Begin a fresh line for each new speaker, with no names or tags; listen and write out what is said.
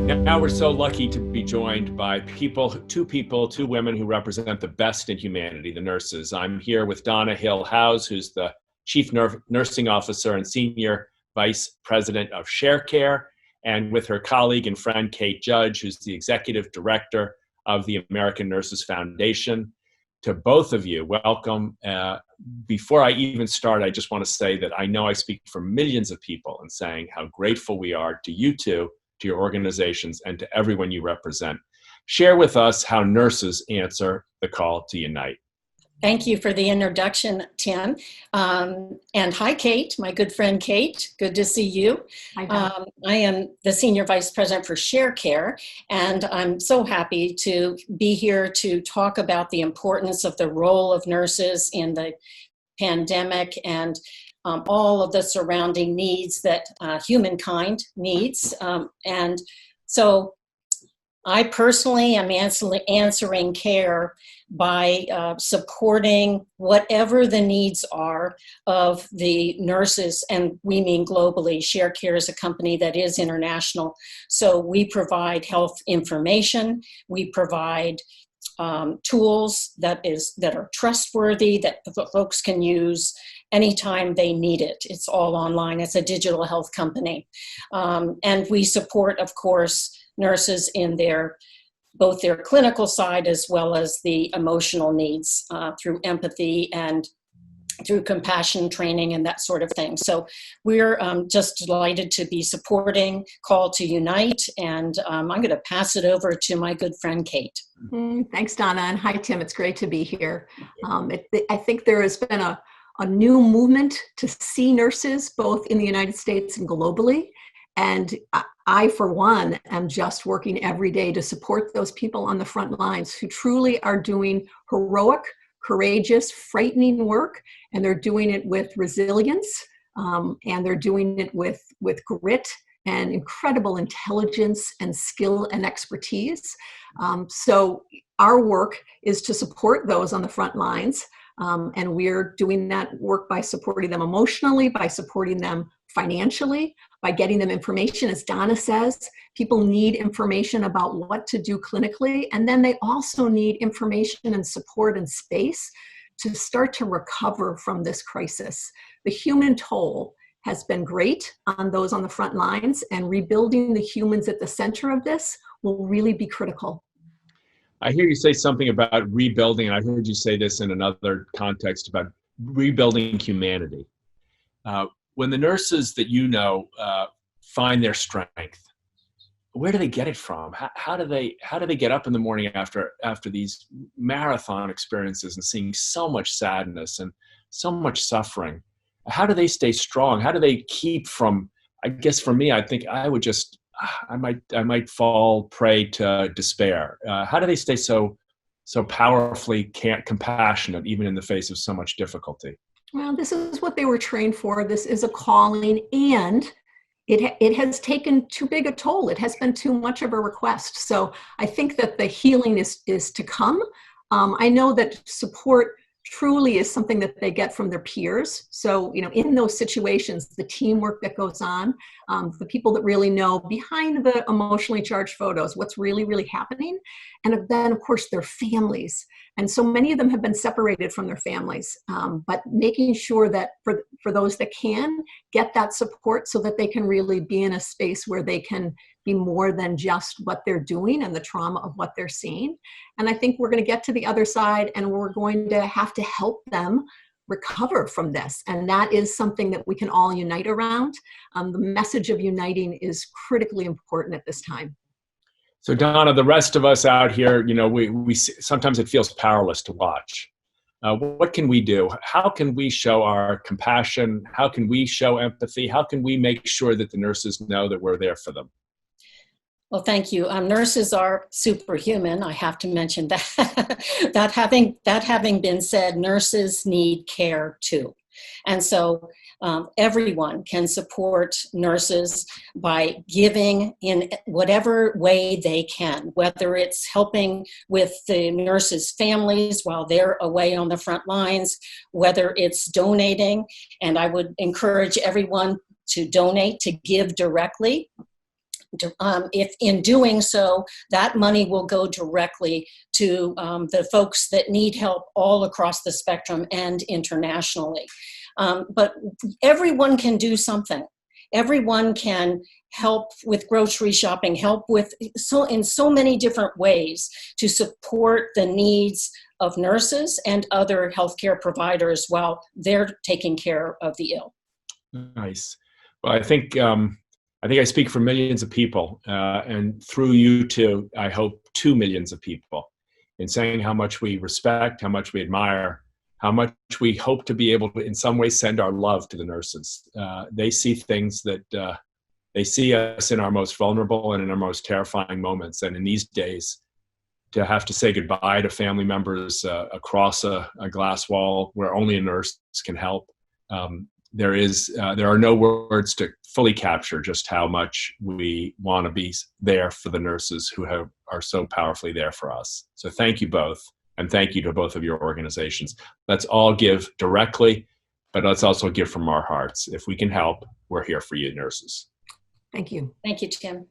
Now we're so lucky to be joined by two women who represent the best in humanity, the nurses. I'm here with Donna Hill-Howes, who's the Chief Nursing Officer and Senior Vice President of ShareCare, and with her colleague and friend, Kate Judge, who's the Executive Director of the American Nurses Foundation. To both of you, welcome. Before I even start, I just want to say that I know I speak for millions of people in saying how grateful we are to you two, to your organizations, and to everyone you represent. Share with us how nurses answer the call to unite.
Thank you for the introduction, Tim. And hi, Kate, my good friend Kate. Good to see you.
Hi,
I am the Senior Vice President for ShareCare, and I'm so happy to be here to talk about the importance of the role of nurses in the pandemic and all of the surrounding needs that humankind needs. And so I personally am answering care by supporting whatever the needs are of the nurses, and we mean globally. ShareCare is a company that is international. So we provide health information, we provide tools that are trustworthy, that folks can use anytime they need it. It's all online. It's a digital health company. And we support, of course, nurses in both their clinical side as well as the emotional needs through empathy and through compassion training and that sort of thing. So we're just delighted to be supporting Call to Unite, and I'm going to pass it over to my good friend Kate.
Thanks, Donna, and hi, Tim. It's great to be here. I think there has been a new movement to see nurses both in the United States and globally. And I, for one, am just working every day to support those people on the front lines who truly are doing heroic, courageous, frightening work, and they're doing it with resilience, and they're doing it with grit and incredible intelligence and skill and expertise. So our work is to support those on the front lines, and we're doing that work by supporting them emotionally, by supporting them financially, by getting them information. As Donna says, people need information about what to do clinically, and then they also need information and support and space to start to recover from this crisis. The human toll has been great on those on the front lines, and rebuilding the humans at the center of this will really be critical.
I hear you say something about rebuilding, and I heard you say this in another context about rebuilding humanity. When the nurses that you know find their strength, where do they get it from? How do they get up in the morning after these marathon experiences and seeing so much sadness and so much suffering? How do they stay strong? How do they keep from? I guess for me, I think I might fall prey to despair. How do they stay so powerfully compassionate even in the face of so much difficulty?
Well, this is what they were trained for. This is a calling, and it has taken too big a toll. It has been too much of a request. So I think that the healing is to come. I know that support truly is something that they get from their peers. So, in those situations, the teamwork that goes on, the people that really know behind the emotionally charged photos, what's really, really happening. And then, of course, their families. And so many of them have been separated from their families, but making sure that for those that can get that support so that they can really be in a space where they can be more than just what they're doing and the trauma of what they're seeing. And I think we're going to get to the other side, and we're going to have to help them recover from this. And that is something that we can all unite around. The message of uniting is critically important at this time.
So Donna, the rest of us out here, we sometimes it feels powerless to watch. What can we do? How can we show our compassion? How can we show empathy? How can we make sure that the nurses know that we're there for them?
Well, thank you. Nurses are superhuman. I have to mention that. that having been said, nurses need care too. And so everyone can support nurses by giving in whatever way they can, whether it's helping with the nurses' families while they're away on the front lines, whether it's donating, and I would encourage everyone to donate, to give directly. if in doing so, that money will go directly to the folks that need help all across the spectrum and internationally. But everyone can do something. Everyone can help with grocery shopping, help with in so many different ways to support the needs of nurses and other healthcare providers while they're taking care of the ill.
Nice. Well, I think I speak for millions of people, and through you too, I hope 2 million of people, in saying how much we respect, how much we admire, how much we hope to be able to, in some way, send our love to the nurses. They see things that they see us in our most vulnerable and in our most terrifying moments. And in these days, to have to say goodbye to family members across a glass wall where only a nurse can help, there are no words to fully capture just how much we want to be there for the nurses who are so powerfully there for us. So thank you both, and thank you to both of your organizations. Let's all give directly, but let's also give from our hearts. If we can help, we're here for you, nurses.
Thank you.
Thank you, Tim.